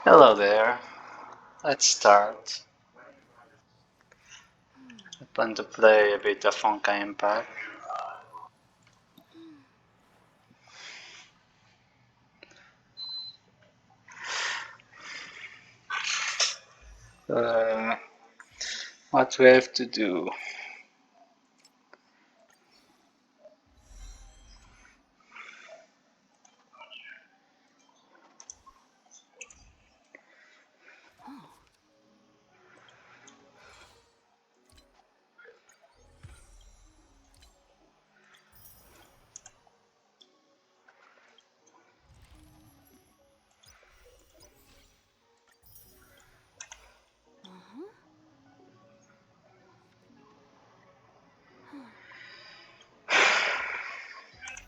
Hello there. Let's start. I plan to play a bit of Honkai Impact. Uh, what we have to do?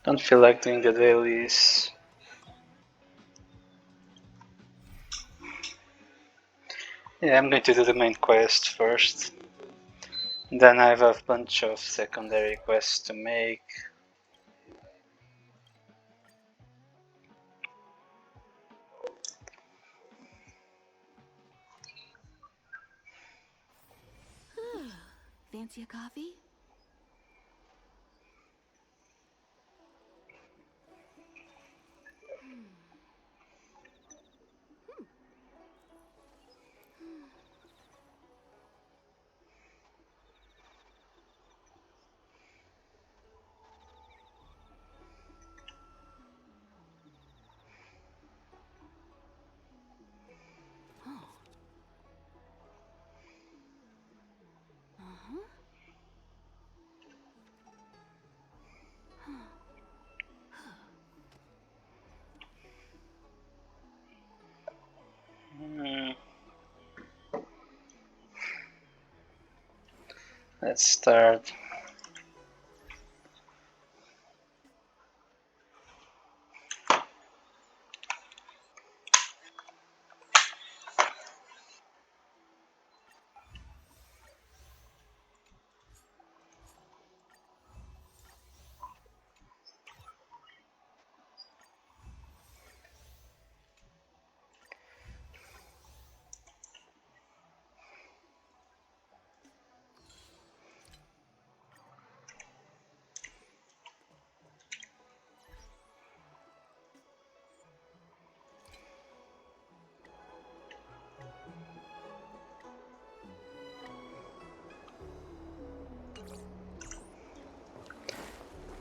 Don't feel like doing the dailies. Yeah, I'm going to do the main quest first. Then I have a bunch of secondary quests to make. Fancy a coffee? Let's start.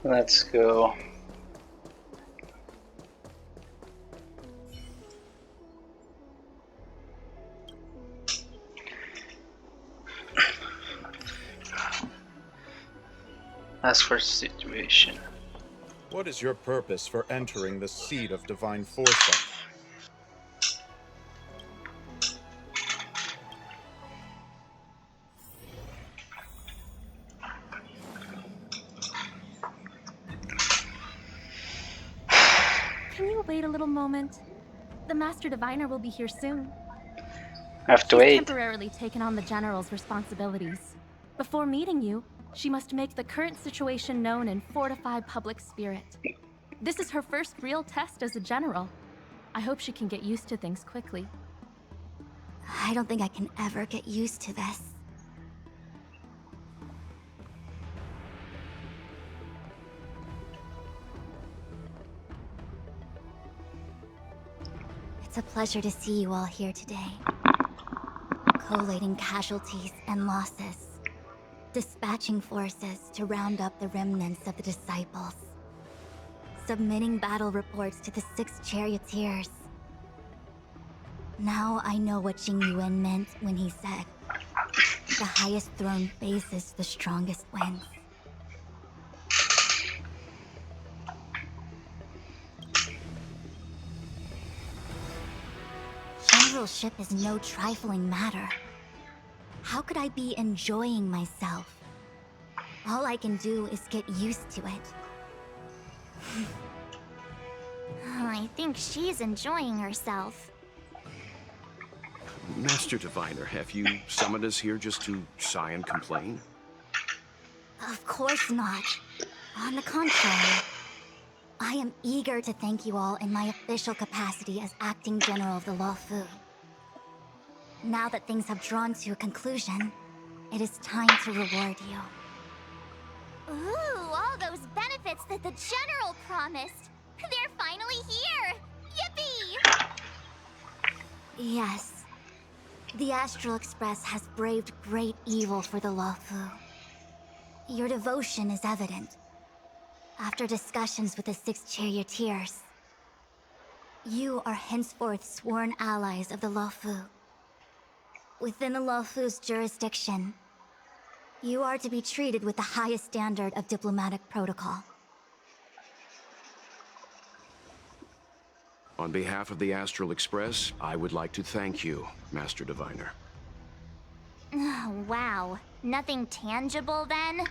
Let's go. As for situation. What is your purpose for entering the seat of divine foresight? Can you wait a little moment? The Master Diviner will be here soon. I have to She's wait. temporarily taken on the General's responsibilities. Before meeting you, she must make the current situation known and fortify public spirit. This is her first real test as a General. I hope she can get used to things quickly. I don't think I can ever get used to this. It's a pleasure to see you all here today. Collating casualties and losses. Dispatching forces to round up the remnants of the disciples. Submitting battle reports to the 6 charioteers. Now I know what Jing Yuan meant when he said, "The highest throne faces the strongest wins." Generalship is no trifling matter. How could I be enjoying myself? All I can do is get used to it. I think she's enjoying herself. Master Diviner, have you summoned us here just to sigh and complain? Of course not. On the contrary. I am eager to thank you all in my official capacity as acting general of the Waifu. Now that things have drawn to a conclusion, it is time to reward you. Ooh, all those benefits that the General promised! They're finally here! Yippee! Yes. The Astral Express has braved great evil for the Waifu. Your devotion is evident. After discussions with the 6 charioteers, you are henceforth sworn allies of the Waifu. Within the Waifu's jurisdiction, you are to be treated with the highest standard of diplomatic protocol. On behalf of the Astral Express, I would like to thank you, Master Diviner. Wow, nothing tangible then?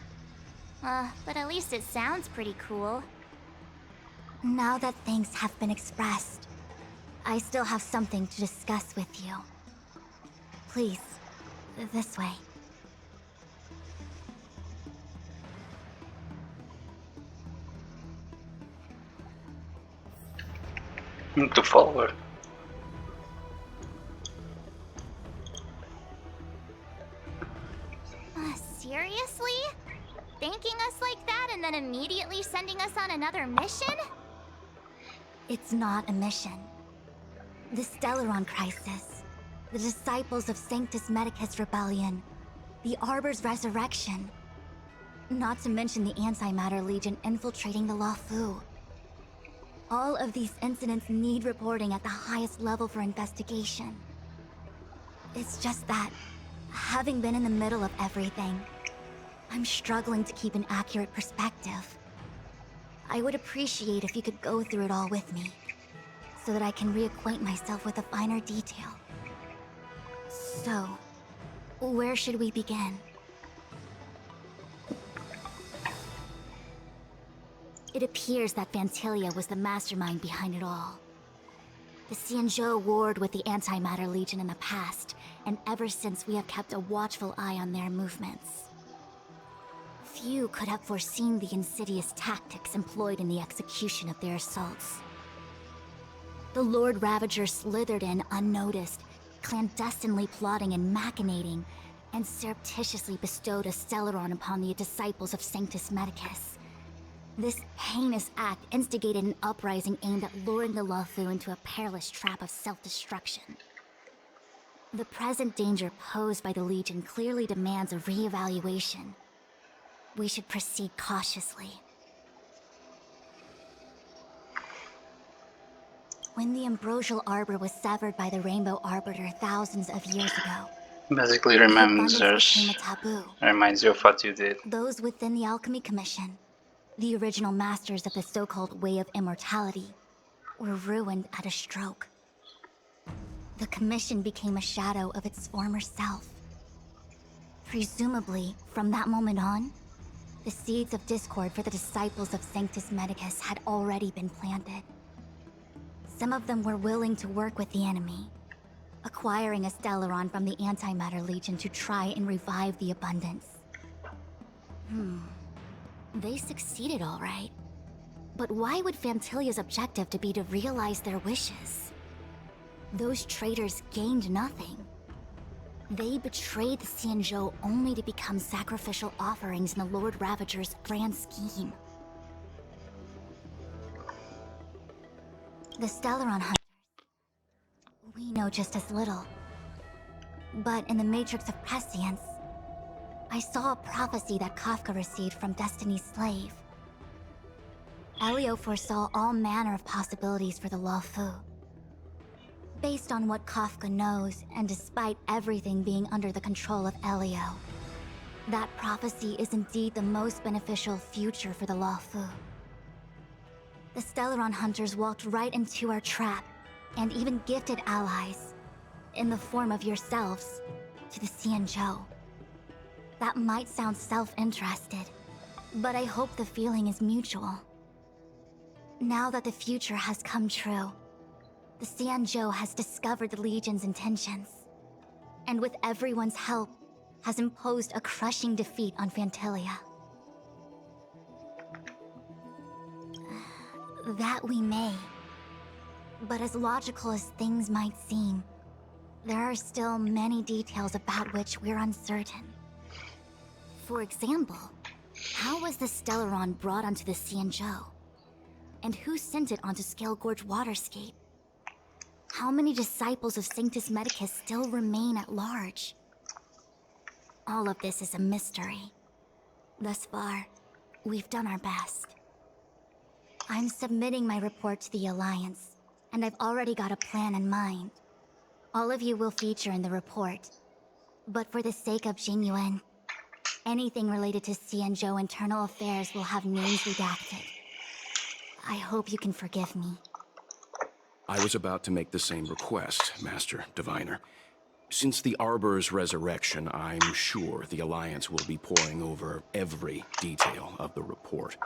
But at least it sounds pretty cool. Now that things have been expressed, I still have something to discuss with you. Please, this way. To forward. Seriously? Thanking us like that and then immediately sending us on another mission? It's not a mission. The Stellaron Crisis, the Disciples of Sanctus Medicus Rebellion, the Arbor's resurrection. Not to mention the Antimatter Legion infiltrating the Waifu. All of these incidents need reporting at the highest level for investigation. It's just that, having been in the middle of everything, I'm struggling to keep an accurate perspective. I would appreciate if you could go through it all with me, so that I can reacquaint myself with a finer detail. So, where should we begin? It appears that Vantilia was the mastermind behind it all. The Xianzhou warred with the Antimatter Legion in the past, and ever since we have kept a watchful eye on their movements. Few could have foreseen the insidious tactics employed in the execution of their assaults. The Lord Ravager slithered in unnoticed, clandestinely plotting and machinating, and surreptitiously bestowed a Stellaron upon the disciples of Sanctus Medicus. This heinous act instigated an uprising aimed at luring the Waifu into a perilous trap of self-destruction. The present danger posed by the Legion clearly demands a re-evaluation. We should proceed cautiously. When the Ambrosial Arbor was severed by the Rainbow Arbiter thousands of years ago, Basically the abundance became reminds a taboo. you of what you did. Those within the Alchemy Commission, the original masters of the so-called Way of Immortality, were ruined at a stroke. The Commission became a shadow of its former self. Presumably, from that moment on, the seeds of discord for the disciples of Sanctus Medicus had already been planted. Some of them were willing to work with the enemy, acquiring a Stellaron from the Antimatter Legion to try and revive the abundance. They succeeded all right. But why would Fantilia's objective to be to realize their wishes? Those traitors gained nothing. They betrayed the Xianzhou only to become sacrificial offerings in the Lord Ravager's grand scheme. The Stellaron Hunters, we know just as little. But in the Matrix of Prescience, I saw a prophecy that Kafka received from Destiny's slave. Elio foresaw all manner of possibilities for the Waifu. Based on what Kafka knows, and despite everything being under the control of Elio, that prophecy is indeed the most beneficial future for the Waifu. The Stellaron Hunters walked right into our trap, and even gifted allies, in the form of yourselves, to the Xianzhou. That might sound self-interested, but I hope the feeling is mutual. Now that the future has come true, the Xianzhou has discovered the Legion's intentions, and with everyone's help, has imposed a crushing defeat on Fantilia. That we may. But as logical as things might seem, there are still many details about which we're uncertain. For example, how was the Stellaron brought onto the Xianzhou? And who sent it onto Scale Gorge Waterscape? How many disciples of Sanctus Medicus still remain at large? All of this is a mystery. Thus far, we've done our best. I'm submitting my report to the Alliance, and I've already got a plan in mind. All of you will feature in the report. But for the sake of Jingyuan, anything related to Xianzhou internal affairs will have names redacted. I hope you can forgive me. I was about to make the same request, Master Diviner. Since the Arbor's resurrection, I'm sure the Alliance will be poring over every detail of the report.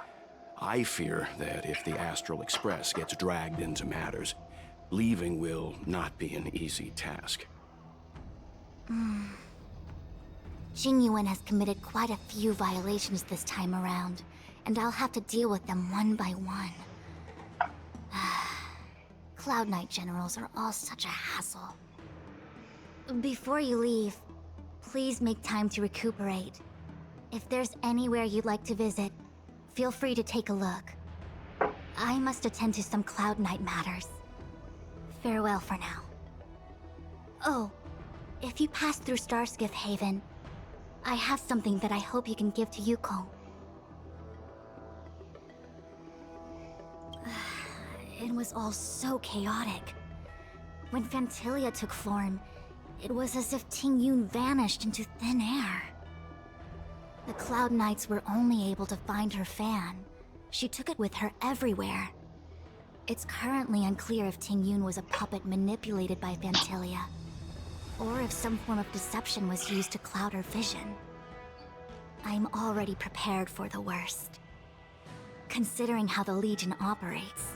I fear that if the Astral Express gets dragged into matters, leaving will not be an easy task. Jingyuan has committed quite a few violations this time around, and I'll have to deal with them one by one. Cloud Knight generals are all such a hassle. Before you leave, please make time to recuperate. If there's anywhere you'd like to visit, feel free to take a look. I must attend to some Cloud Knight matters. Farewell for now. Oh, if you pass through Starskiff Haven, I have something that I hope you can give to Yukong. It was all so chaotic. When Phantilia took form, it was as if Ting Yun vanished into thin air. The Cloud Knights were only able to find her fan. She took it with her everywhere. It's currently unclear if Ting Yun was a puppet manipulated by Phantilia, or if some form of deception was used to cloud her vision. I'm already prepared for the worst. Considering how the Legion operates,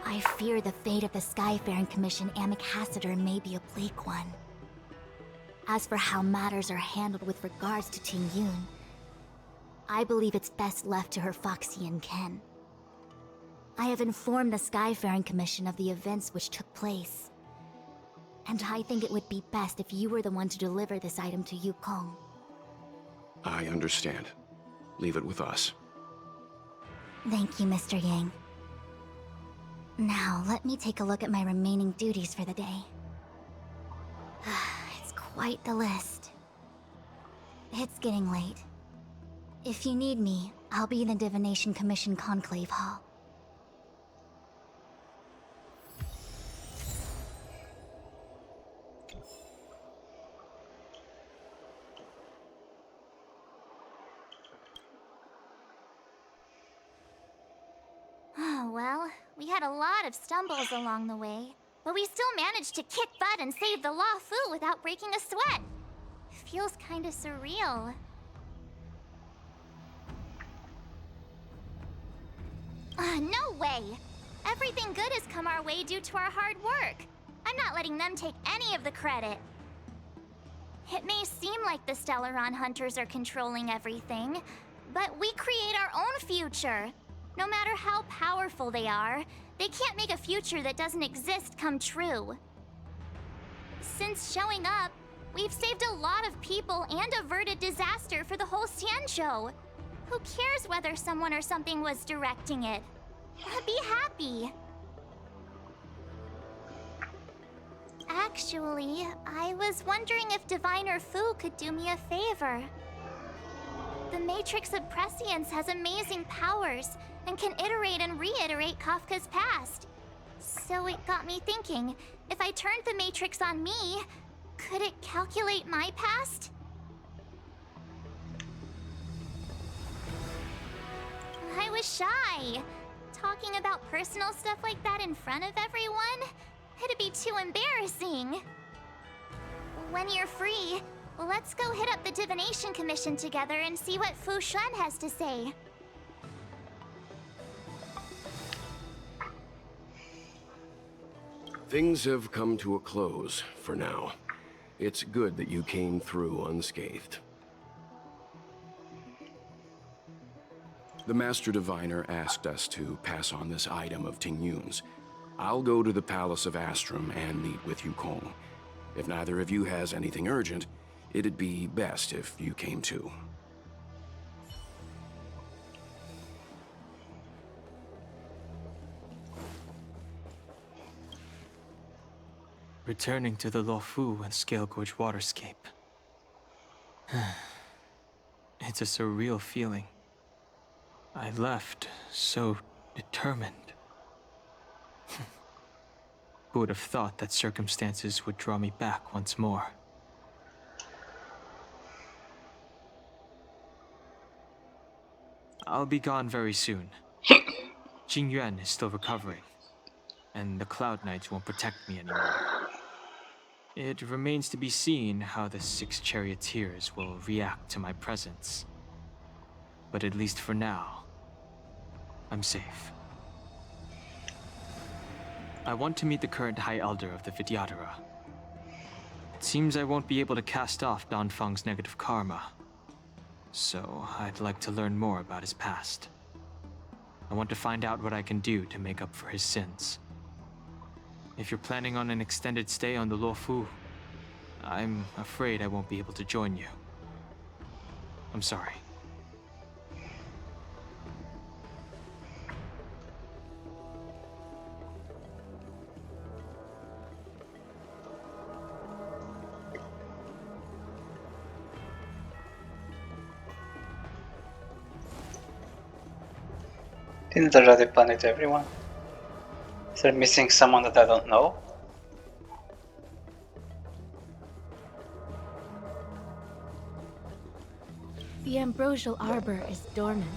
I fear the fate of the Skyfaring Commission Ambassador may be a bleak one. As for how matters are handled with regards to Ting Yun, I believe it's best left to her Foxian ken. I have informed the Skyfaring Commission of the events which took place, and I think it would be best if you were the one to deliver this item to Yukong. I understand. Leave it with us. Thank you, Mr. Yang. Now, let me take a look at my remaining duties for the day. It's quite the list. It's getting late. If you need me, I'll be in the Divination Commission Conclave Hall. Oh, well, we had a lot of stumbles along the way, but we still managed to kick butt and save the Law Fu without breaking a sweat. Feels kinda surreal. No way! Everything good has come our way due to our hard work. I'm not letting them take any of the credit. It may seem like the Stellaron hunters are controlling everything, but we create our own future. No matter how powerful they are, they can't make a future that doesn't exist come true. Since showing up, we've saved a lot of people and averted disaster for the whole Xianzhou. Who cares whether someone or something was directing it? Be happy. Actually, I was wondering if Diviner Fu could do me a favor. The Matrix of Prescience has amazing powers and can iterate and reiterate Kafka's past. So it got me thinking, if I turned the Matrix on me, could it calculate my past? I was shy. Talking about personal stuff like that in front of everyone? It'd be too embarrassing. When you're free, let's go hit up the Divination Commission together and see what Fu Shen has to say. Things have come to a close for now. It's good that you came through unscathed. The Master Diviner asked us to pass on this item of Ting Yun's. I'll go to the Palace of Astrum and meet with Yukong. If neither of you has anything urgent, it'd be best if you came too. Returning to the Waifu and Scale Gorge waterscape. It's a surreal feeling. I left so determined. Who would have thought that circumstances would draw me back once more? I'll be gone very soon. Jing Yuan is still recovering, and the Cloud Knights won't protect me anymore. It remains to be seen how the 6 charioteers will react to my presence. But at least for now, I'm safe. I want to meet the current High Elder of the Vidyadhara. It seems I won't be able to cast off Danfang's negative karma, so I'd like to learn more about his past. I want to find out what I can do to make up for his sins. If you're planning on an extended stay on the Luofu, I'm afraid I won't be able to join you. I'm sorry. Didn't already plan it, everyone? Is there missing someone that I don't know? The ambrosial arbor is dormant.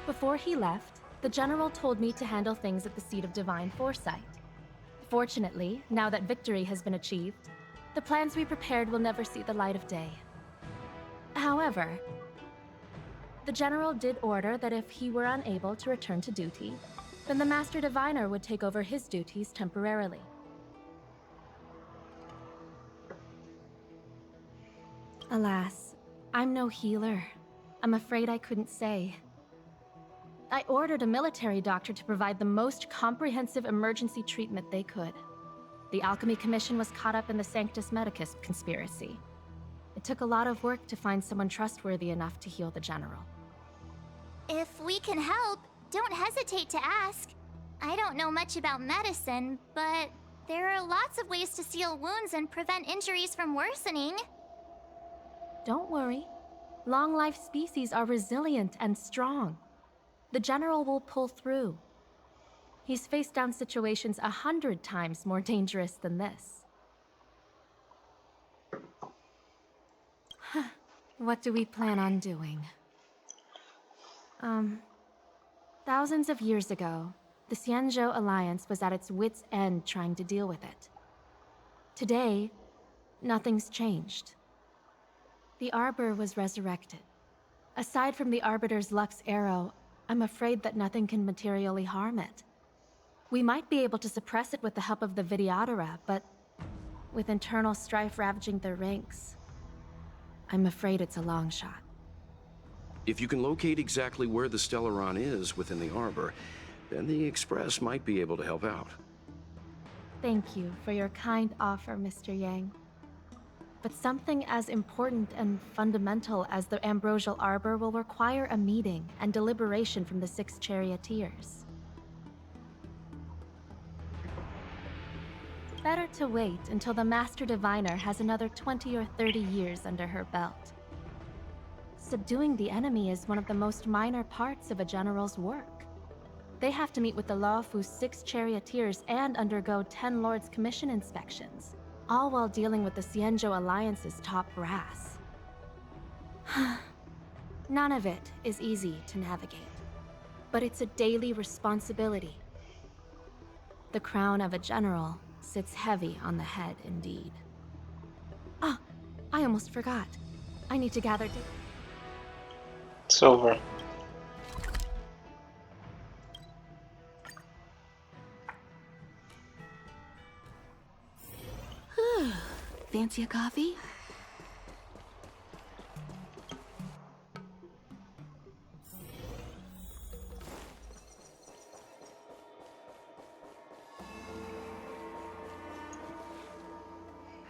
Before he left, the general told me to handle things at the seat of divine foresight. Fortunately, now that victory has been achieved, the plans we prepared will never see the light of day. However, the general did order that if he were unable to return to duty, then the Master Diviner would take over his duties temporarily. Alas, I'm no healer. I'm afraid I couldn't say. I ordered a military doctor to provide the most comprehensive emergency treatment they could. The Alchemy Commission was caught up in the Sanctus Medicus conspiracy. It took a lot of work to find someone trustworthy enough to heal the general. If we can help, don't hesitate to ask. I don't know much about medicine, but there are lots of ways to seal wounds and prevent injuries from worsening. Don't worry. Long-life species are resilient and strong. The general will pull through. He's faced down situations 100 times more dangerous than this. What do we plan on doing? Thousands of years ago, the Xianzhou Alliance was at its wit's end trying to deal with it. Today, nothing's changed. The Arbor was resurrected. Aside from the Arbiter's Lux arrow, I'm afraid that nothing can materially harm it. We might be able to suppress it with the help of the Vidyadhara, but with internal strife ravaging their ranks, I'm afraid it's a long shot. If you can locate exactly where the Stellaron is within the Arbor, then the Express might be able to help out. Thank you for your kind offer, Mr. Yang. But something as important and fundamental as the Ambrosial Arbor will require a meeting and deliberation from the 6 charioteers. Better to wait until the Master Diviner has another 20 or 30 years under her belt. Subduing the enemy is one of the most minor parts of a general's work. They have to meet with the Luofu's 6 charioteers and undergo 10 Lords' Commission inspections, all while dealing with the Xianzhou Alliance's top brass. None of it is easy to navigate, but it's a daily responsibility. The crown of a general sits heavy on the head indeed. Ah, I almost forgot. I need to gather It's over. Fancy a coffee?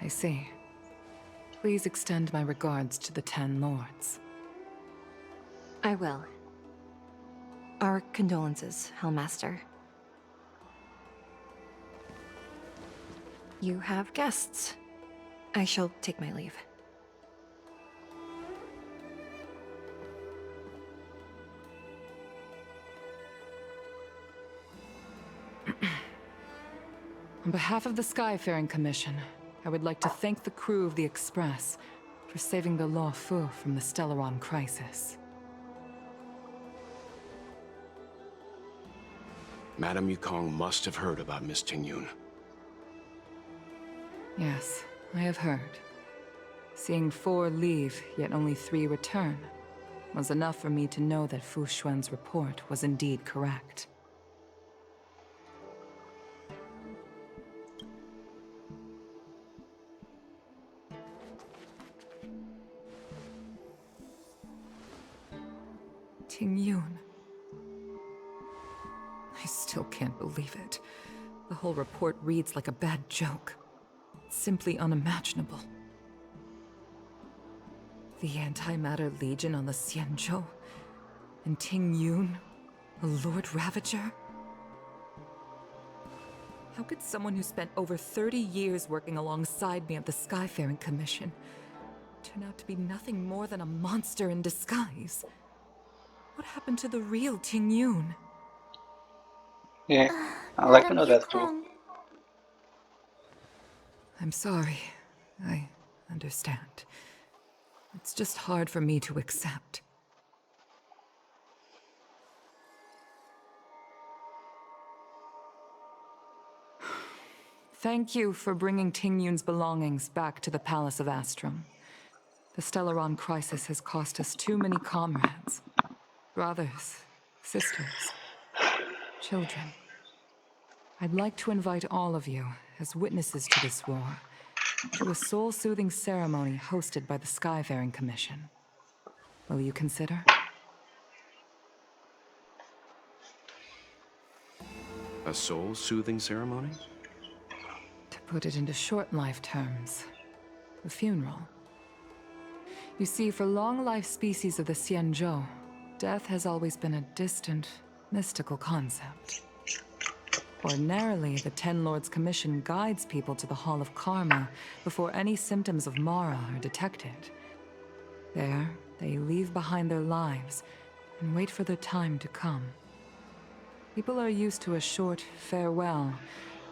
I see. Please extend my regards to the 10 lords. I will. Our condolences, Hellmaster. You have guests. I shall take my leave. On behalf of the Skyfaring Commission, I would like to thank the crew of the Express for saving the Waifu from the Stellaron crisis. Madame Yukong must have heard about Miss Tingyun. Yes, I have heard. Seeing 4 leave, yet only 3 return, was enough for me to know that Fu Xuan's report was indeed correct. Tingyun. I still can't believe it. The whole report reads like a bad joke. It's simply unimaginable. The Antimatter Legion on the Xianzhou, and Tingyun, a Lord Ravager? How could someone who spent over 30 years working alongside me at the Skyfaring Commission turn out to be nothing more than a monster in disguise? What happened to the real Tingyun? Yeah, I'd like to know Madame that too. Yukong. I'm sorry. I understand. It's just hard for me to accept. Thank you for bringing Tingyun's belongings back to the Palace of Astrum. The Stellaron crisis has cost us too many comrades. Brothers, sisters, children. I'd like to invite all of you, as witnesses to this war, to a soul-soothing ceremony hosted by the Skyfaring Commission. Will you consider? A soul-soothing ceremony? To put it into short life terms, a funeral. You see, for long-life species of the Xianzhou, death has always been a distant, mystical concept. Ordinarily, the Ten Lords Commission guides people to the Hall of Karma before any symptoms of Mara are detected. There, they leave behind their lives and wait for their time to come. People are used to a short farewell,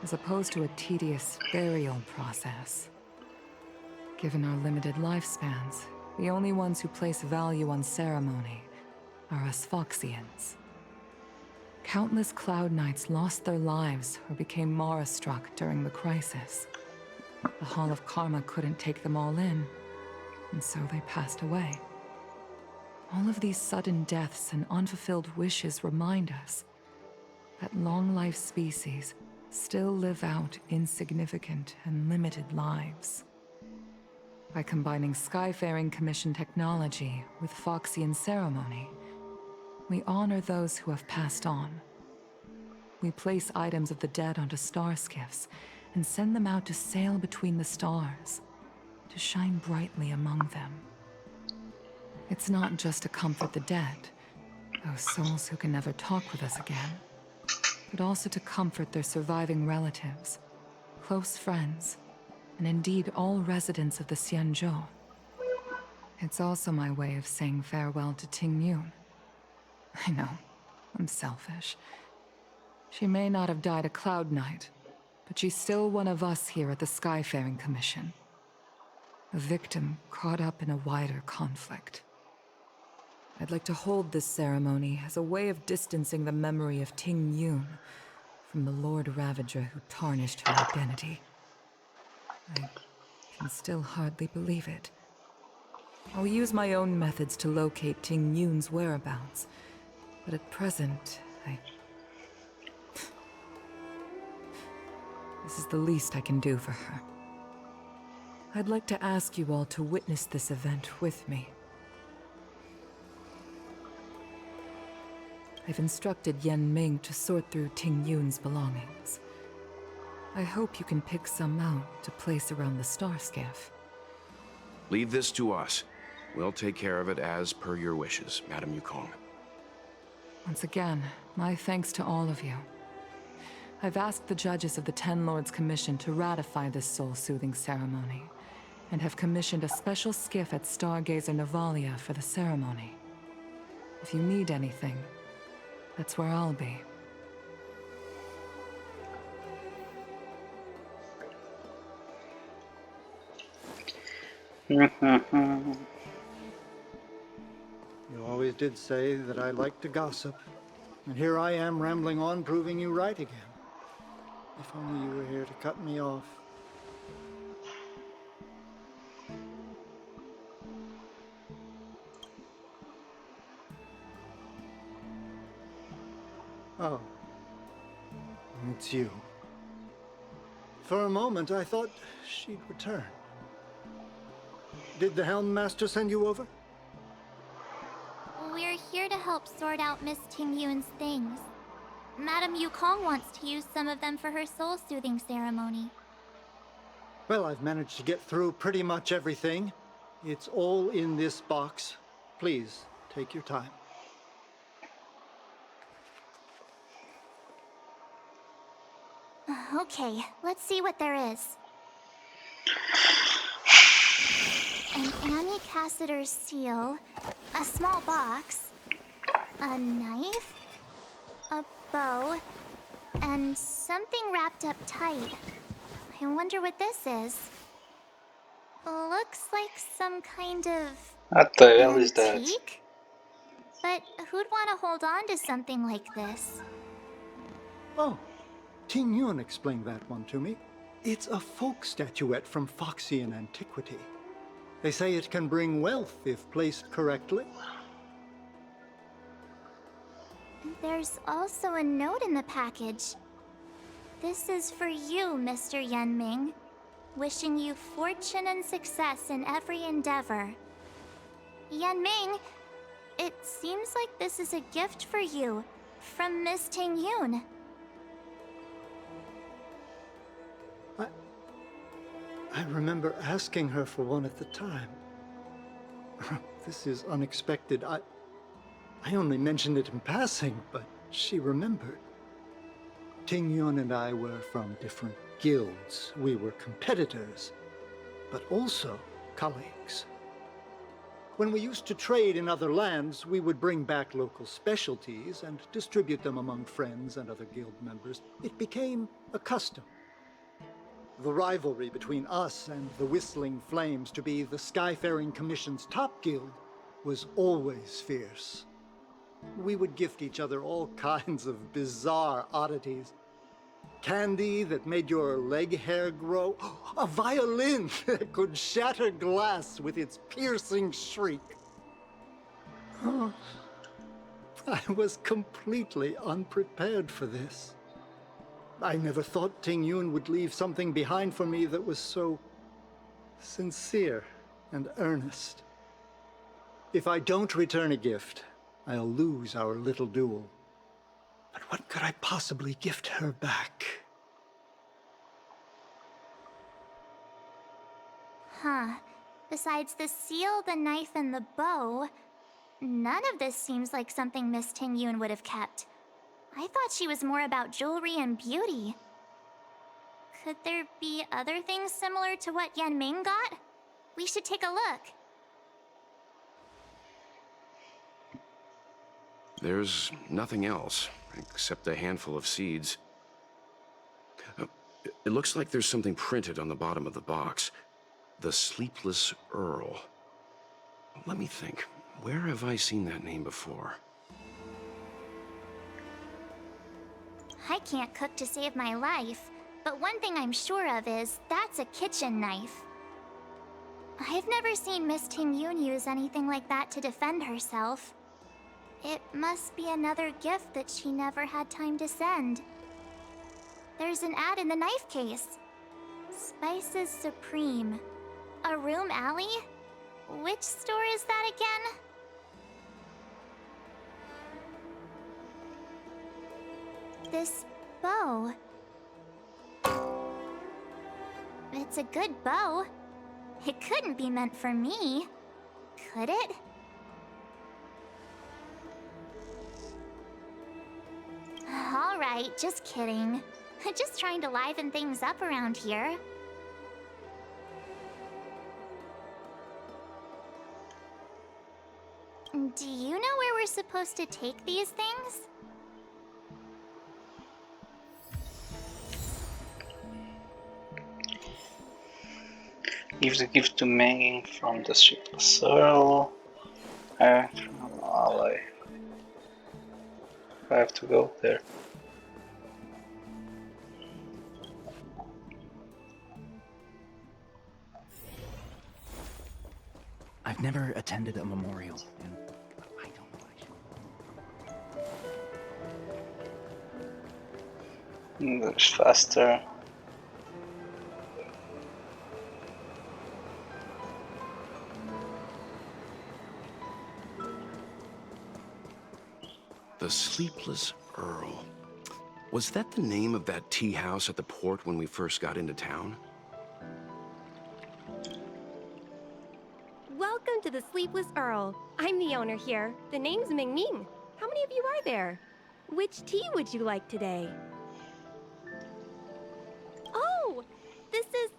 as opposed to a tedious burial process. Given our limited lifespans, the only ones who place value on ceremony are us Foxians. Countless Cloud Knights lost their lives or became Mara-struck during the crisis. The Hall of Karma couldn't take them all in, and so they passed away. All of these sudden deaths and unfulfilled wishes remind us that long-life species still live out insignificant and limited lives. By combining Skyfaring Commission technology with Foxian ceremony, we honor those who have passed on. We place items of the dead onto star skiffs and send them out to sail between the stars, to shine brightly among them. It's not just to comfort the dead, those souls who can never talk with us again, but also to comfort their surviving relatives, close friends, and indeed all residents of the Xianzhou. It's also my way of saying farewell to Tingyun. I know, I'm selfish. She may not have died a Cloud Knight, but she's still one of us here at the Skyfaring Commission. A victim caught up in a wider conflict. I'd like to hold this ceremony as a way of distancing the memory of Tingyun from the Lord Ravager who tarnished her identity. I can still hardly believe it. I'll use my own methods to locate Tingyun's whereabouts, but at present, This is the least I can do for her. I'd like to ask you all to witness this event with me. I've instructed Yen Ming to sort through Tingyun's belongings. I hope you can pick some out to place around the star skiff. Leave this to us. We'll take care of it as per your wishes, Madam Yukong. Once again, my thanks to all of you. I've asked the judges of the Ten Lords Commission to ratify this soul-soothing ceremony, and have commissioned a special skiff at Stargazer Navalia for the ceremony. If you need anything, that's where I'll be. You always did say that I like to gossip. And here I am rambling on, proving you right again. If only you were here to cut me off. Oh. It's you. For a moment, I thought she'd return. Did the Helm Master send you over? We're here to help sort out Miss Tingyun's things. Madam Yukong wants to use some of them for her soul-soothing ceremony. Well, I've managed to get through pretty much everything. It's all in this box. Please, take your time. Okay, let's see what there is. An Annie Cassiter's seal, a small box, a knife, a bow, and something wrapped up tight. I wonder what this is. Looks like some kind of What the hell is that? antique? But who'd want to hold on to something like this? Oh, Ting Yun explained that one to me. It's a folk statuette from Foxian antiquity. They say it can bring wealth if placed correctly. There's also a note in the package. This is for you, Mr. Yenming. Wishing you fortune and success in every endeavor. Yenming, it seems like this is a gift for you from Miss Tingyun. I remember asking her for one at the time. This is unexpected. I only mentioned it in passing, but she remembered. Ting Yun and I were from different guilds. We were competitors, but also colleagues. When we used to trade in other lands, we would bring back local specialties and distribute them among friends and other guild members. It became a custom. The rivalry between us and the Whistling Flames to be the Skyfaring Commission's top guild was always fierce. We would gift each other all kinds of bizarre oddities. Candy that made your leg hair grow. A violin that could shatter glass with its piercing shriek. Oh, I was completely unprepared for this. I never thought Ting Yun would leave something behind for me that was so sincere and earnest. If I don't return a gift, I'll lose our little duel. But what could I possibly gift her back? Huh. Besides the seal, the knife, and the bow, none of this seems like something Miss Tingyun would have kept. I thought she was more about jewelry and beauty. Could there be other things similar to what Yenming got? We should take a look. There's nothing else, except a handful of seeds. It looks like there's something printed on the bottom of the box. The Sleepless Earl. Let me think. Where have I seen that name before? I can't cook to save my life, but one thing I'm sure of is that's a kitchen knife. I've never seen Miss Tingyun use anything like that to defend herself. It must be another gift that she never had time to send. There's an ad in the knife case. Spices Supreme. A room alley? Which store is that again? This bow. It's a good bow. It couldn't be meant for me, could it? Alright, just kidding. Just trying to liven things up around here. Do you know where we're supposed to take these things? Give the gift to Menging from the shipless Earl. From ally. I have to go there. I've never attended a memorial, and I don't know I should. English faster. The Sleepless Earl. Was that the name of that tea house at the port when we first got into town? Welcome to the Sleepless Earl. I'm the owner here. The name's Ming Ming. How many of you are there? Which tea would you like today? Oh, this is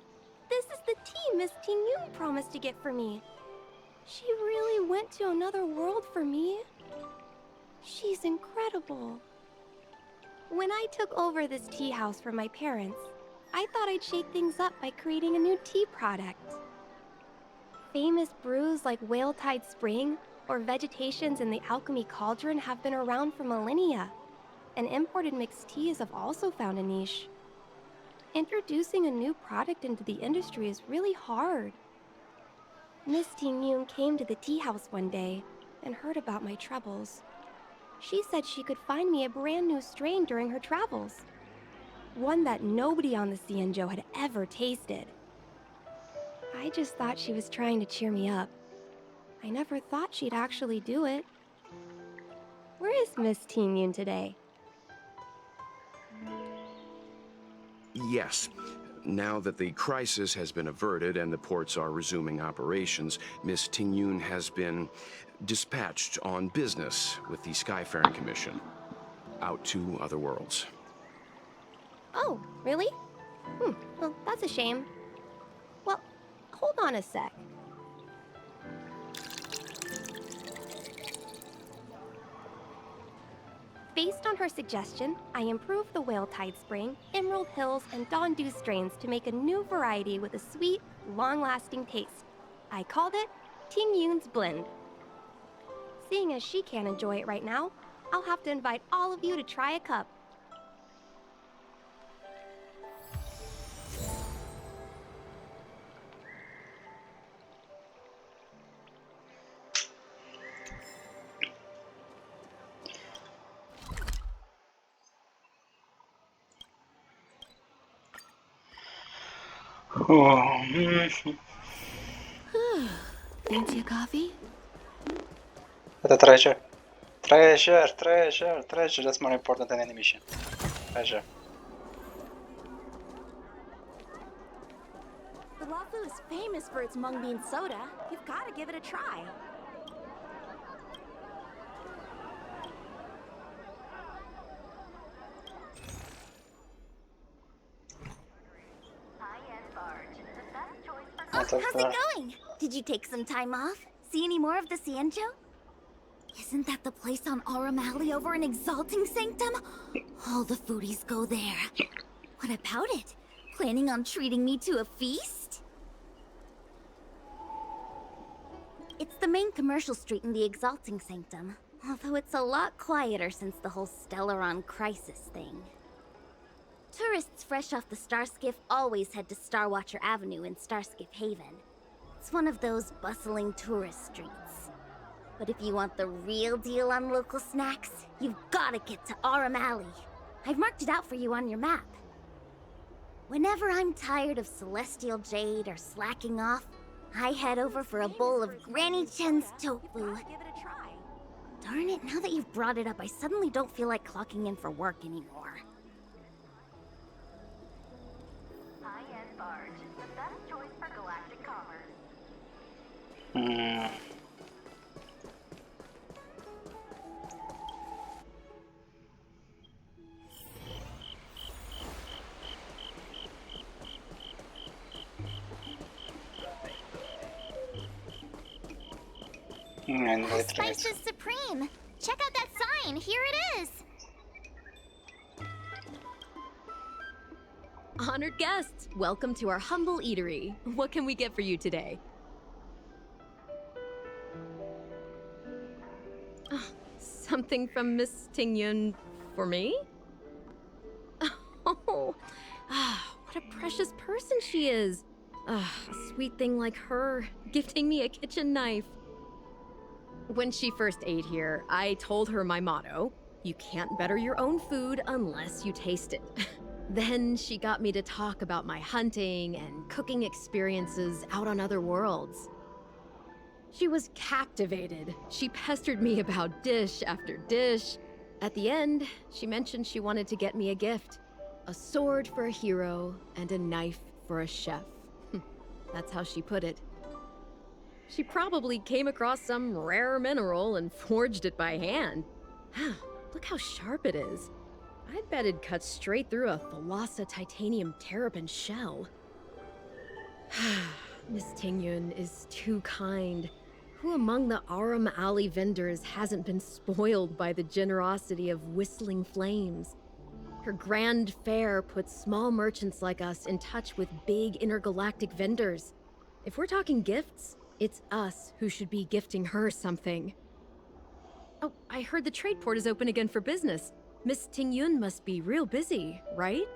the tea Miss Ting Yun promised to get for me. She really went to another world for me. She's incredible. When I took over this tea house from my parents, I thought I'd shake things up by creating a new tea product. Famous brews like Whale Tide Spring or Vegetations in the Alchemy Cauldron have been around for millennia, and imported mixed teas have also found a niche. Introducing a new product into the industry is really hard. Miss Ting Yun came to the tea house one day and heard about my troubles. She said she could find me a brand new strain during her travels. One that nobody on the Xianzhou had ever tasted. I just thought she was trying to cheer me up. I never thought she'd actually do it. Where is Miss Ting Yun today? Yes. Now that the crisis has been averted and the ports are resuming operations, Miss Ting Yun has been dispatched on business with the Skyfaring Commission out to other worlds. Oh, really? Well, that's a shame. Well, hold on a sec. Based on her suggestion, I improved the Whale Tide Spring, Emerald Hills, and Dawn Dew strains to make a new variety with a sweet, long-lasting taste. I called it Ting Yun's Blend. Seeing as she can't enjoy it right now, I'll have to invite all of you to try a cup. Fancy a coffee? The treasure. Treasure, treasure, treasure. That's more important than any mission. Treasure. The Waifu is famous for its mung bean soda. You've got to give it a try. How's it going? Did you take some time off? See any more of the Xianzhou? Isn't that the place on Aurum Alley over in Exalting Sanctum? All the foodies go there. What about it? Planning on treating me to a feast? It's the main commercial street in the Exalting Sanctum, although it's a lot quieter since the whole Stellaron crisis thing. Tourists fresh off the Starskiff always head to Starwatcher Avenue in Starskiff Haven. It's one of those bustling tourist streets. But if you want the real deal on local snacks, you've gotta get to Aurum Alley. I've marked it out for you on your map. Whenever I'm tired of Celestial Jade or slacking off, I head over for a bowl of Granny Chen's tofu. Darn it, now that you've brought it up, I suddenly don't feel like clocking in for work anymore. High-end barge. The Hmm. And The wait a spice minute. is supreme. Check out that sign. Here it is. Honored guests, welcome to our humble eatery. What can we get for you today? Something from Miss Tingyun for me? Oh, what a precious person she is. A sweet thing like her, gifting me a kitchen knife. When she first ate here, I told her my motto: you can't better your own food unless you taste it. Then she got me to talk about my hunting and cooking experiences out on other worlds. She was captivated. She pestered me about dish after dish. At the end, she mentioned she wanted to get me a gift. A sword for a hero and a knife for a chef. That's how she put it. She probably came across some rare mineral and forged it by hand. Look how sharp it is. I bet it'd cut straight through a Thalassa titanium terrapin shell. Miss Tingyun is too kind. Who among the Aram Alley vendors hasn't been spoiled by the generosity of whistling flames? Her grand fare puts small merchants like us in touch with big intergalactic vendors. If we're talking gifts, it's us who should be gifting her something. Oh, I heard the trade port is open again for business. Miss Tingyun must be real busy, right?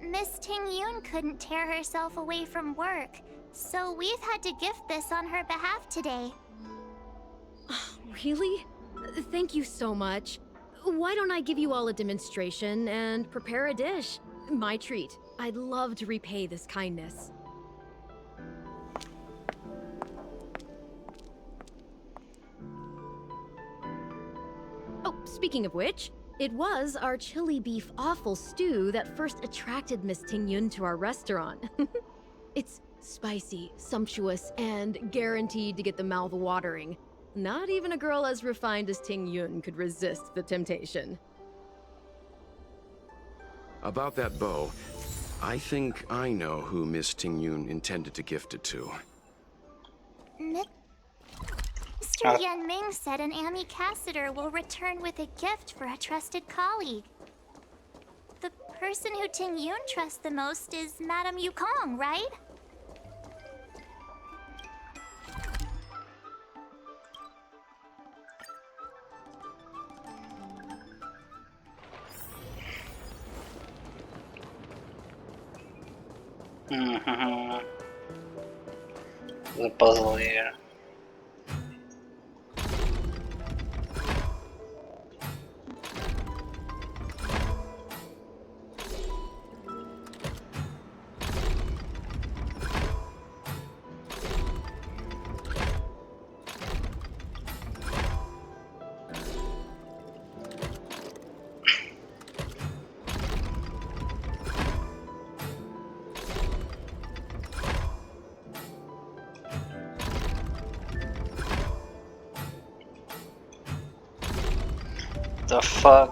Miss Tingyun couldn't tear herself away from work, so we've had to gift this on her behalf today. Really? Thank you so much. Why don't I give you all a demonstration and prepare a dish? My treat. I'd love to repay this kindness. Oh, speaking of which, it was our chili beef offal stew that first attracted Miss Tingyun to our restaurant. It's spicy, sumptuous, and guaranteed to get the mouth watering. Not even a girl as refined as Tingyun could resist the temptation. About that bow, I think I know who Miss Tingyun intended to gift it to. Mr. Yan Ming said an ambassador will return with a gift for a trusted colleague. The person who Tingyun trusts the most is Madame Yukong, right? Mm-hmm. The puzzle here. The fuck?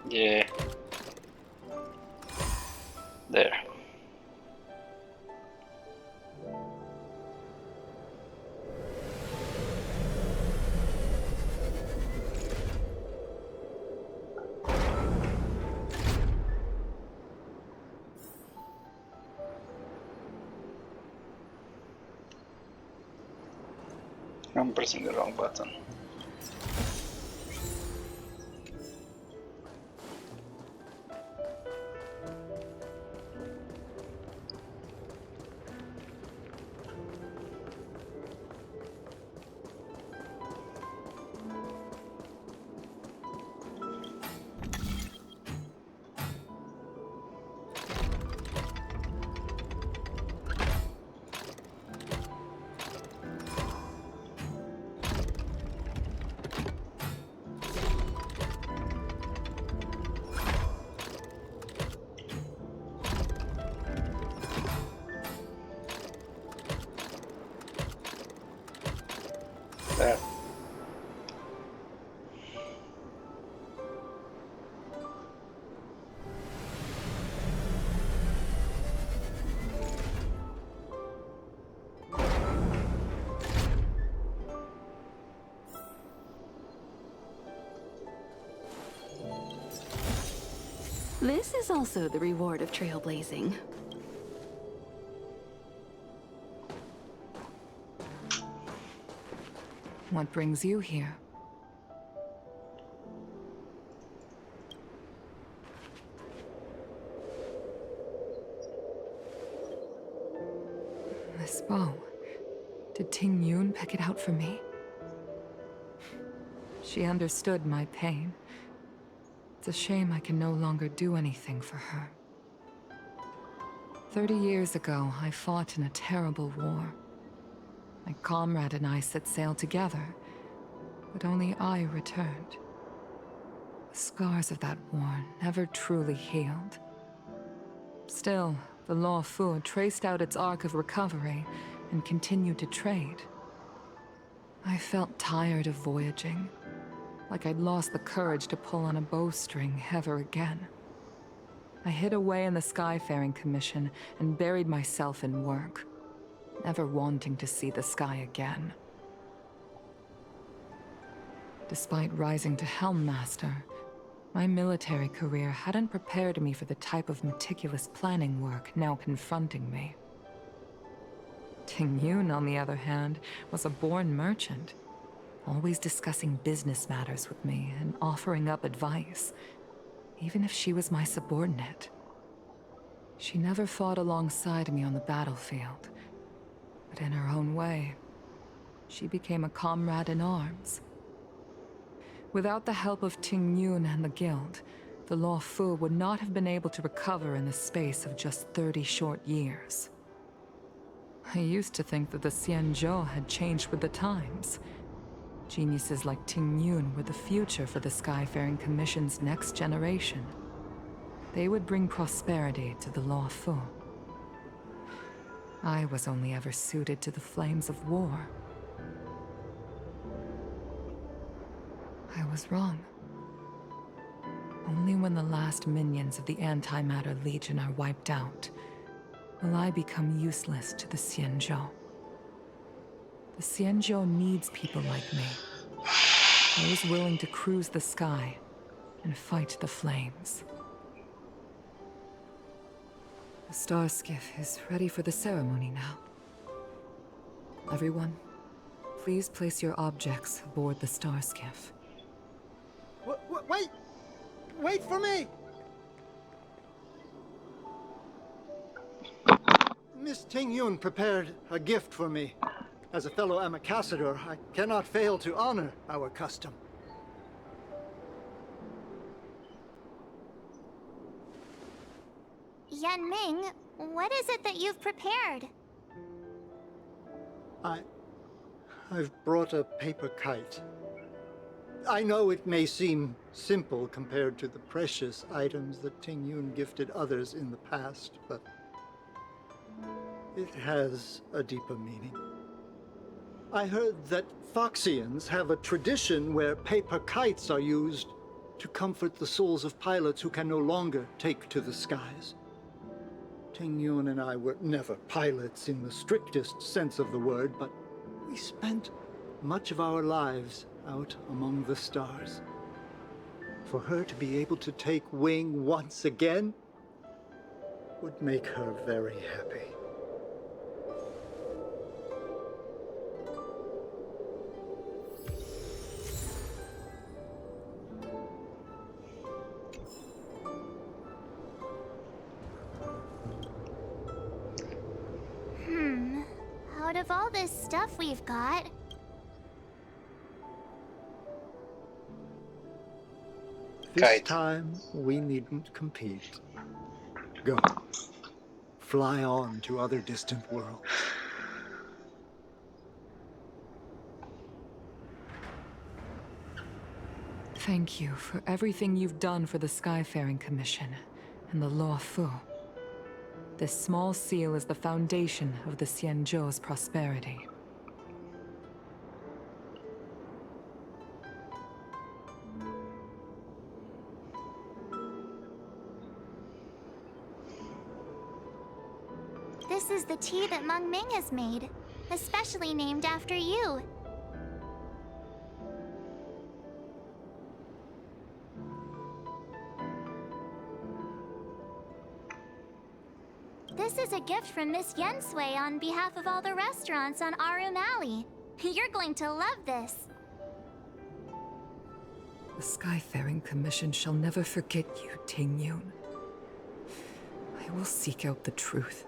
Yeah. There. I'm pressing the wrong button. This is also the reward of trailblazing. What brings you here? This bow. Did Ting Yun pick it out for me? She understood my pain. It's a shame I can no longer do anything for her. 30 years ago, I fought in a terrible war. My comrade and I set sail together, but only I returned. The scars of that war never truly healed. Still, the Law Fu traced out its arc of recovery and continued to trade. I felt tired of voyaging, like I'd lost the courage to pull on a bowstring ever again. I hid away in the Skyfaring Commission and buried myself in work, never wanting to see the sky again. Despite rising to Helm Master, my military career hadn't prepared me for the type of meticulous planning work now confronting me. Ting Yun, on the other hand, was a born merchant, always discussing business matters with me and offering up advice, even if she was my subordinate. She never fought alongside me on the battlefield, but in her own way, she became a comrade in arms. Without the help of Ting Yun and the Guild, the Law Fu would not have been able to recover in the space of just 30 short years. I used to think that the Xianzhou had changed with the times. Geniuses like Ting Yun were the future for the Skyfaring Commission's next generation. They would bring prosperity to the Law Fu. I was only ever suited to the flames of war. I was wrong. Only when the last minions of the Antimatter Legion are wiped out will I become useless to the Xianzhou. The Xianzhou needs people like me, those willing to cruise the sky and fight the flames. The star skiff is ready for the ceremony now. Everyone, please place your objects aboard the star skiff. Wait! Wait for me! Miss Ting Yun prepared a gift for me. As a fellow ambassador, I cannot fail to honor our custom. Yan Ming, what is it that you've prepared? I've brought a paper kite. I know it may seem simple compared to the precious items that Ting Yun gifted others in the past, but it has a deeper meaning. I heard that Foxians have a tradition where paper kites are used to comfort the souls of pilots who can no longer take to the skies. Ting Yun and I were never pilots in the strictest sense of the word, but we spent much of our lives out among the stars. For her to be able to take wing once again would make her very happy. Out of all this stuff we've got, this time, we needn't compete. Go. Fly on to other distant worlds. Thank you for everything you've done for the Skyfaring Commission and the Law Fu. This small seal is the foundation of the Xianzhou's prosperity. this is the tea that Meng Ming has made, especially named after you. is a gift from Miss Yensui on behalf of all the restaurants on Arum Alley. You're going to love this. The Skyfaring Commission shall never forget you, Ting-Yun. I will seek out the truth.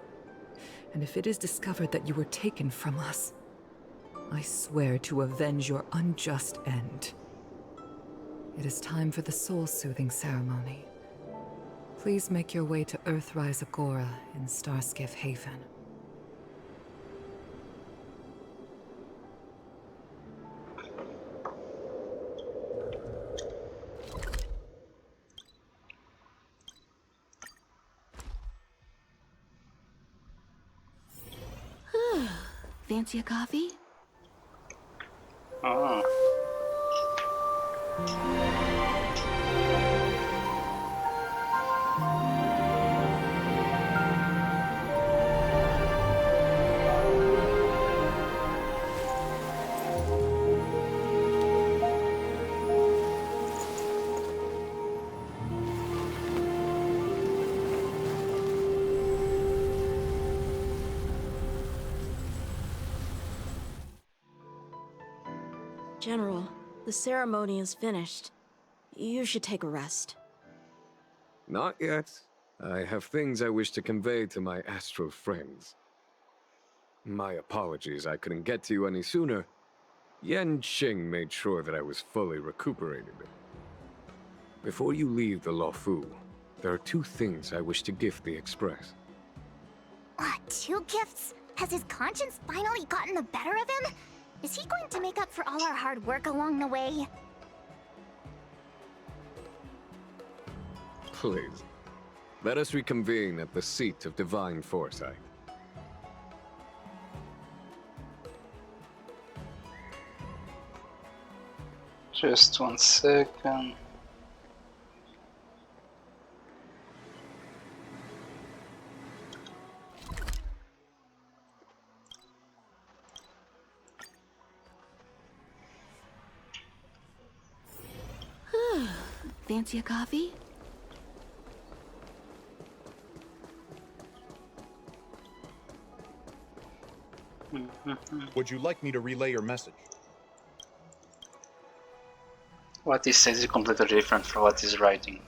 And if it is discovered that you were taken from us, I swear to avenge your unjust end. It is time for the soul-soothing ceremony. Please make your way to Earthrise Agora in Starskiff Haven. Fancy a coffee? Oh. General, the ceremony is finished. You should take a rest. Not yet. I have things I wish to convey to my astral friends. My apologies I couldn't get to you any sooner. Yen Qing made sure that I was fully recuperated. Before you leave the Luofu, there are 2 things I wish to gift the Express. 2 gifts? Has his conscience finally gotten the better of him? Is he going to make up for all our hard work along the way? Please, let us reconvene at the seat of divine foresight. Just 1 second. Fancy a coffee? Would you like me to relay your message? What he says is completely different from what is written.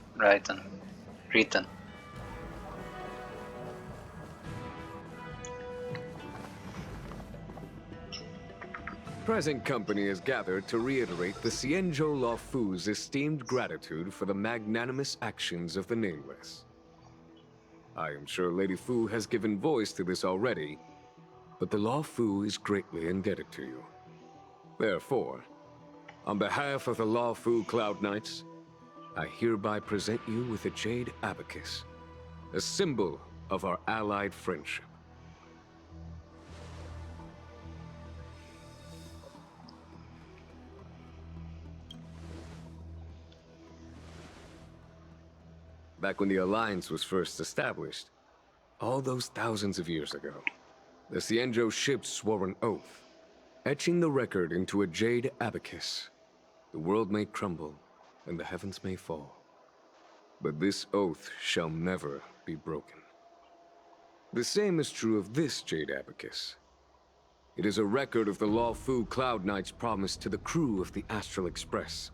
Present company is gathered to reiterate the Xianzhou Luofu's esteemed gratitude for the magnanimous actions of the Nameless. I am sure Lady Fu has given voice to this already, but the Luofu is greatly indebted to you. Therefore, on behalf of the Luofu Cloud Knights, I hereby present you with a Jade Abacus, a symbol of our allied friendship. Back when the Alliance was first established, all those thousands of years ago, the Xianzhou ships swore an oath, etching the record into a Jade Abacus. The world may crumble, and the heavens may fall, but this oath shall never be broken. The same is true of this Jade Abacus. It is a record of the Luofu Cloud Knight's promise to the crew of the Astral Express.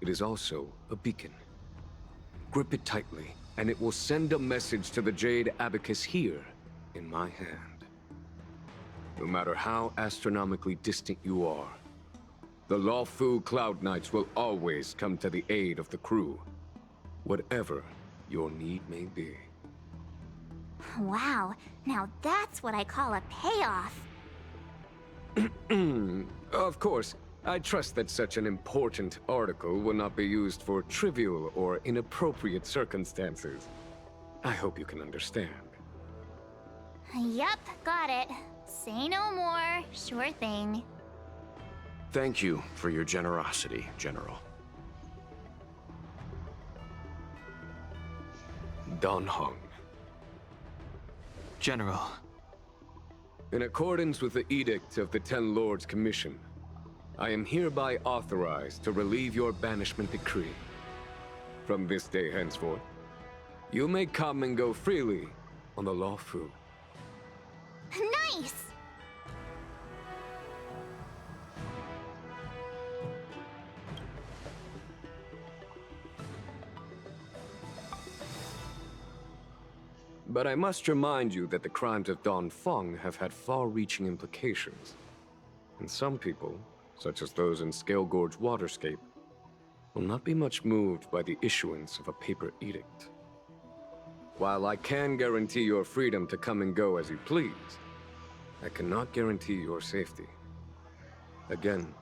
It is also a beacon. Grip it tightly, and it will send a message to the Jade Abacus here, in my hand. No matter how astronomically distant you are, the Luofu Cloud Knights will always come to the aid of the crew, whatever your need may be. Wow, now that's what I call a payoff. Of course, I trust that such an important article will not be used for trivial or inappropriate circumstances. I hope you can understand. Yup, got it. Say no more. Sure thing. Thank you for your generosity, General. Dan Heng. General. In accordance with the edict of the Ten Lords Commission, I am hereby authorized to relieve your banishment decree. From this day henceforth, you may come and go freely on the Luofu. nice. But I must remind you that the crimes of Dongfeng have had far-reaching implications. And some people, such as those in Scale Gorge Waterscape, will not be much moved by the issuance of a paper edict. While I can guarantee your freedom to come and go as you please, I cannot guarantee your safety. Again,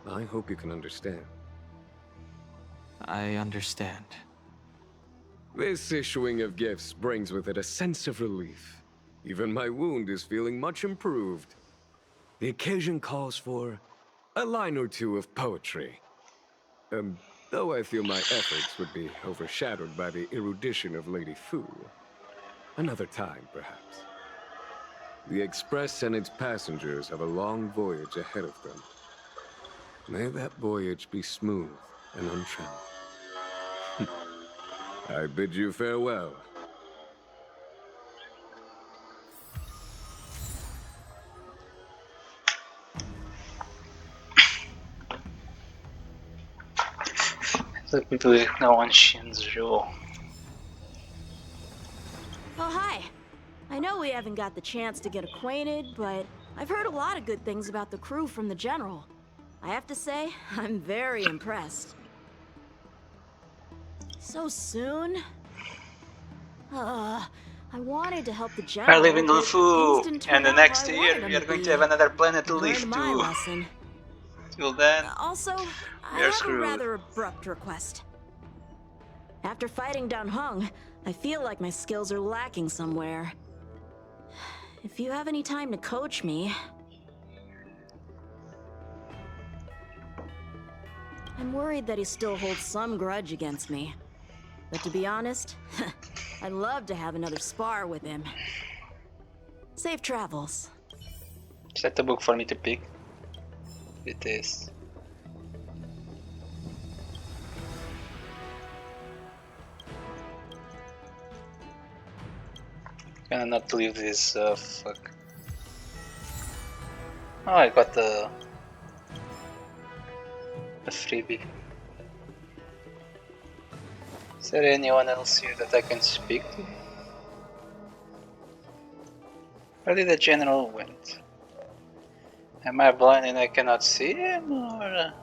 I hope you can understand. I understand. This issuing of gifts brings with it a sense of relief. Even my wound is feeling much improved. The occasion calls for a line or two of poetry. Though I feel my efforts would be overshadowed by the erudition of Lady Fu. Another time, perhaps. The Express and its passengers have a long voyage ahead of them. May that voyage be smooth and untrammeled. I bid you farewell. Let me do it now on Shinzo. Oh, hi. I know we haven't got the chance to get acquainted, but I've heard a lot of good things about the crew from the General. I have to say, I'm very impressed. So soon? I wanted to help the General, I live in but things Lufu, didn't turn and the out how next I year wanted we them are going be. to have another planet to I've live learned my to. lesson. Till then, Also, I we are have screwed. a rather abrupt request. After fighting down Hung, I feel like my skills are lacking somewhere. If you have any time to coach me... I'm worried that he still holds some grudge against me. But to be honest, I'd love to have another spar with him. Safe travels. Is that the book for me to pick? It is. Gonna not leave this, fuck. Oh, I got the freebie. Is there anyone else here that I can speak to? Where did the general went? Am I blind and I cannot see him, or...?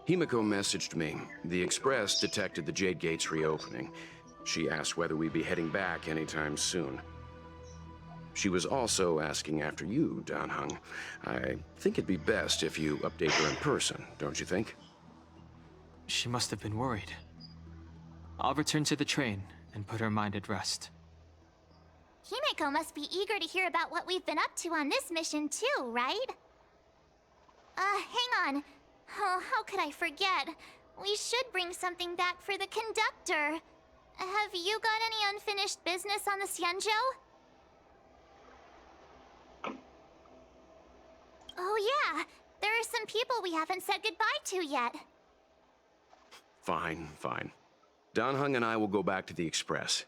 Himiko messaged me. The Express detected the Jade Gate's reopening. She asked whether we'd be heading back anytime soon. She was also asking after you, Danhung. I think it'd be best if you update her in person, don't you think? She must have been worried. I'll return to the train and put her mind at rest. Himeko must be eager to hear about what we've been up to on this mission too, right? Hang on. Oh, how could I forget? We should bring something back for the conductor. Have you got any unfinished business on the Xianzhou? Oh yeah, there are some people we haven't said goodbye to yet. Fine, fine. Danhung and I will go back to the Express.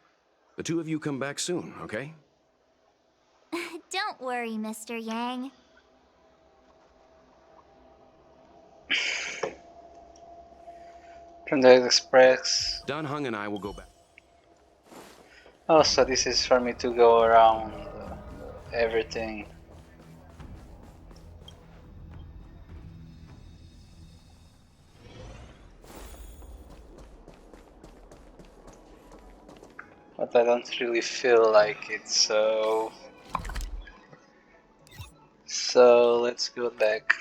The two of you come back soon, okay? Don't worry, Mr. Yang. From the Express. Danhung and I will go back. Oh, so this is for me to go around everything. But I don't really feel like it, so let's go back.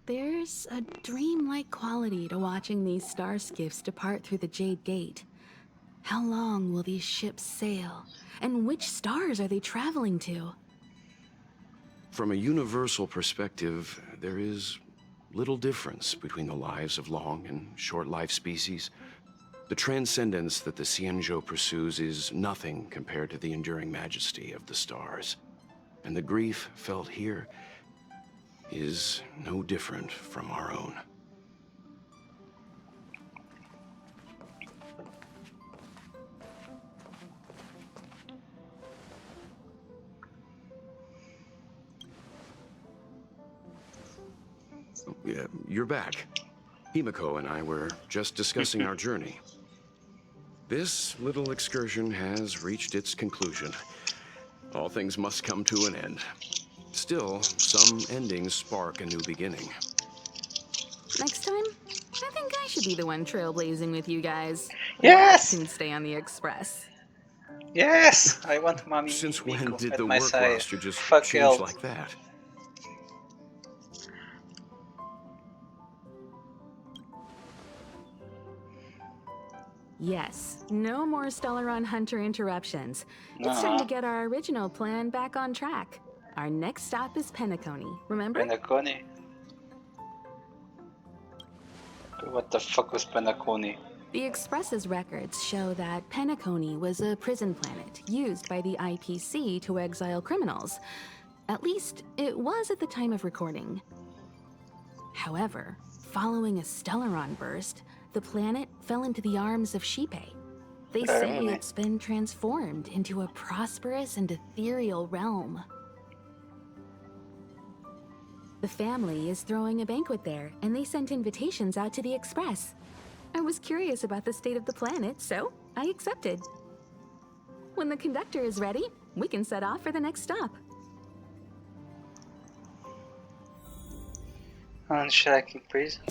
There's a dreamlike quality to watching these star skiffs depart through the Jade Gate. How long will these ships sail? And which stars are they traveling to? From a universal perspective, there is little difference between the lives of long and short-lived species. The transcendence that the Xianzhou pursues is nothing compared to the enduring majesty of the stars. And the grief felt here is no different from our own. you're back. Himiko and I were just discussing our journey. This little excursion has reached its conclusion. All things must come to an end. Still, some endings spark a new beginning. Next time, I think I should be the one trailblazing with you guys. Yes! I can stay on the express. Yes! I want Mommy Since when Miko did at the my work side. roster just Fuck change else. like that? Yes, no more Stellaron Hunter interruptions. It's time to get our original plan back on track. Our next stop is Penacony, remember? Penacony? What the fuck was Penacony? The Express's records show that Penacony was a prison planet used by the IPC to exile criminals. At least, it was at the time of recording. However, following a Stellaron burst, the planet fell into the arms of Shipe. They say it's been transformed into a prosperous and ethereal realm. The family is throwing a banquet there, and they sent invitations out to the Express. I was curious about the state of the planet, so I accepted. When the conductor is ready, we can set off for the next stop. And should I keep prison?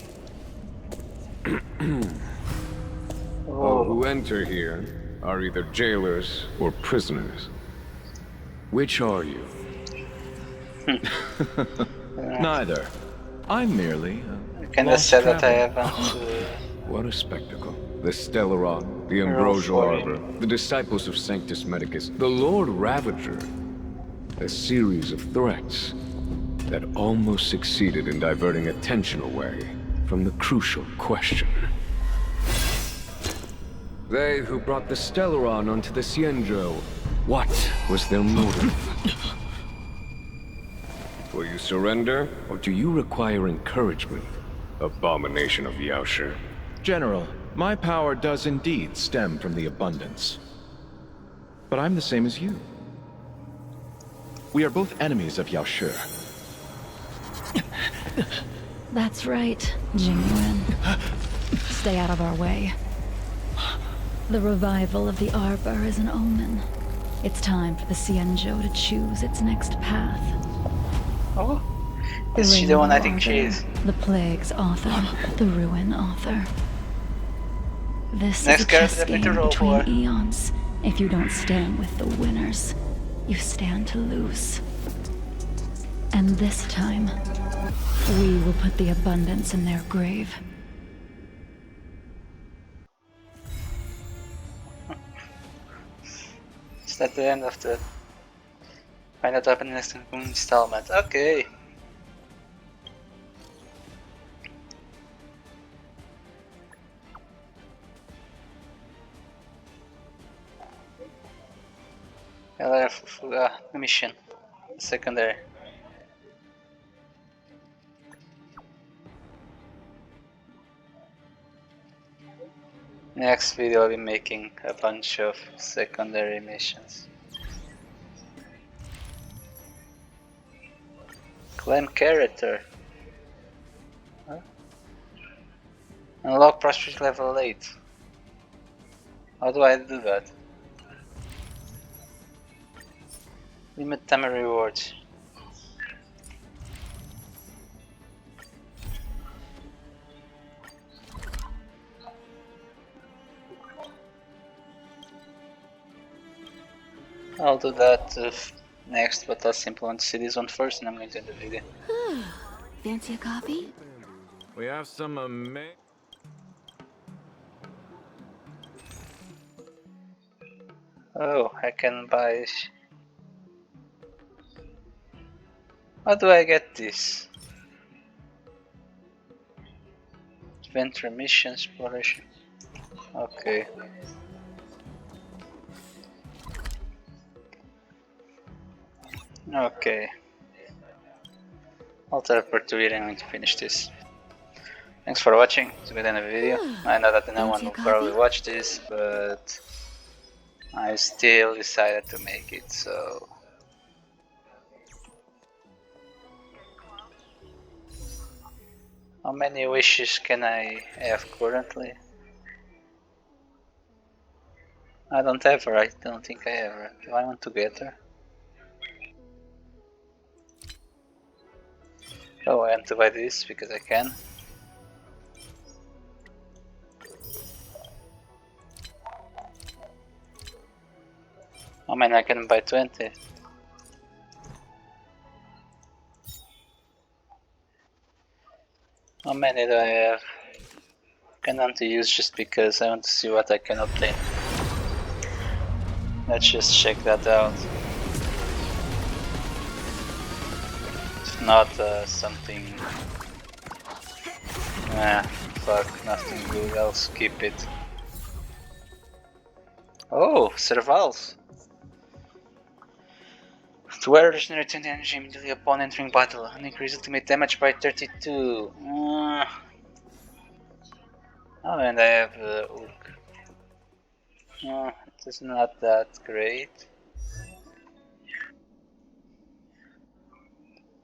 All who enter here are either jailers or prisoners. Which are you? Neither. I'm merely I kinda said that I haven't... What a spectacle. The Stellaron, the Ambrosial Arbor, the Disciples of Sanctus Medicus, the Lord Ravager. A series of threats that almost succeeded in diverting attention away from the crucial question. They who brought the Stellaron onto the Cienjo, what was their motive? Will you surrender, or do you require encouragement? Abomination of Yaoshi. General, my power does indeed stem from the abundance. But I'm the same as you. We are both enemies of Yaoshi. That's right, Jingwen. Stay out of our way. The revival of the Arbor is an omen. It's time for the Cienjo to choose its next path. Oh? Is she the one I think she is? The Plague's author, the Ruin author. This Next is a chess character game to roll between for. eons. If you don't stand with the winners, you stand to lose. And this time, we will put the abundance in their grave. Is that the end of the... Find out what happened next installment. Okay. Mission. Secondary. Next video I'll be making a bunch of secondary missions. Claim character. Huh? Unlock prosperity level 8. How do I do that? Limit time rewards. I'll do that next, but I'll simply want to see this one first and I'm going to end the video. Fancy a coffee? We have some Oh, I can buy... How do I get this? Adventure mission exploration. Okay. Okay. I'll teleport to here and I'm going to finish this. Thanks for watching. It's a good end of the video. I know that no one will probably watch this, but I still decided to make it, so... How many wishes can I have currently? I don't have her, I don't think I have her. Do I want to get her? Oh, I want to buy this because I can. I mean, I can buy 20. How many do I have? I want to use just because I want to see what I can obtain. Let's just check that out. If not something... fuck, nothing good, I'll skip it. Oh, Servals! To wear regenerate 20 energy immediately upon entering battle and increase ultimate damage by 32. Oh, and I have Urk. It is not that great.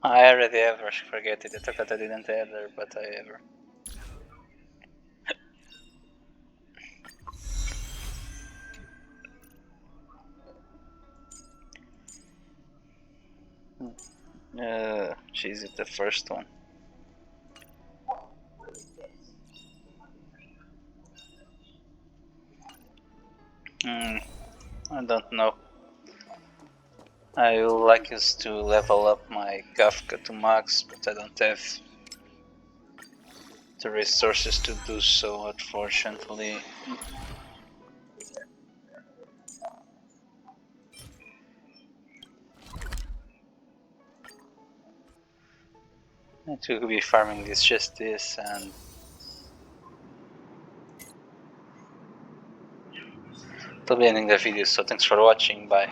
I already have her, forget it. I thought that I didn't have her, but I have her. She's the first one. I don't know. I would like us to level up my Kafka to max, but I don't have the resources to do so, unfortunately. I will be farming this, just this, and that'll be ending the video, so thanks for watching, bye.